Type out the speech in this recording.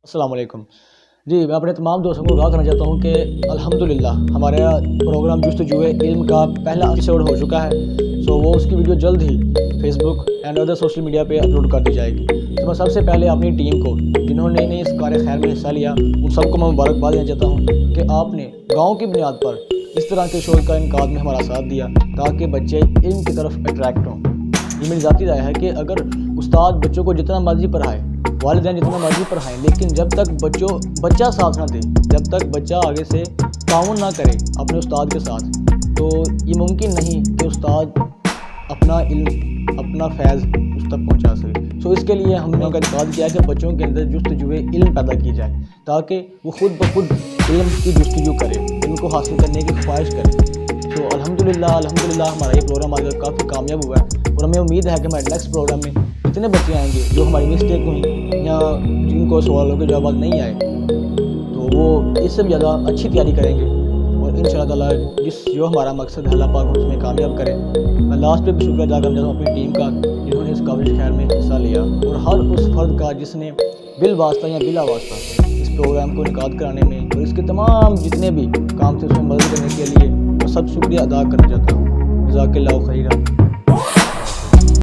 السلام علیکم جی، میں اپنے تمام دوستوں کو آگاہ کرنا چاہتا ہوں کہ الحمدللہ ہمارا پروگرام جستجوء علم کا پہلا ایپیسوڈ ہو چکا ہے۔ وہ اس کی ویڈیو جلد ہی Facebook and other social media پہ اپلوڈ کر دی جائے گی۔ تو میں سب سے پہلے اپنی ٹیم کو جنہوں نے اس کار خیر میں حصہ لیا ان سب کو میں مبارکباد دینا چاہتا ہوں کہ آپ نے گاؤں کی بنیاد پر اس طرح کے شو کا انعقاد میں ہمارا ساتھ دیا تاکہ بچے علم کی طرف اٹریکٹ ہوں۔ یہ میری ذاتی رائے ہے کہ اگر استاد بچوں کو جتنا مرضی پڑھائے، والدین جتنا مرضی پڑھائیں، لیکن جب تک بچہ ساتھ نہ دے، جب تک بچہ آگے سے تعاون نہ کرے اپنے استاد کے ساتھ، تو یہ ممکن نہیں کہ استاد اپنا علم، اپنا فیض اس تک پہنچا سکے۔ اس کے لیے ہم نے کا انتخاب کیا کہ بچوں کے اندر جستجوء علم پیدا کی جائے تاکہ وہ خود بخود علم کی جستجو کرے، علم کو حاصل کرنے کی خواہش کرے۔ الحمدللہ ہمارا یہ پروگرام آج کافی کامیاب ہوا ہے اور ہمیں امید ہے کہ ہمارے نیکسٹ پروگرام میں اتنے بچے آئیں گے جو ہماری مسٹیک ہوئی یا جن کو سوالوں کے جوابات نہیں آئے تو وہ اس سے زیادہ اچھی تیاری کریں گے اور انشاءاللہ تعالیٰ جو ہمارا مقصد ہے اللہ پاک اس میں کامیاب کرے۔ میں لاسٹ پہ بھی شکریہ ادا کرنا چاہتا ہوں اپنی ٹیم کا جنہوں نے اس کاوش خیر میں حصہ لیا، اور ہر اس فرد کا جس نے بالواسطہ یا بلا واسطہ اس پروگرام کو انعقاد کرانے میں اور اس کے تمام جتنے بھی کام تھے اس میں مدد کرنے کے لیے میں سب شکریہ ادا کرنا چاہتا ہوں۔ جزاک اللہ خیرہ۔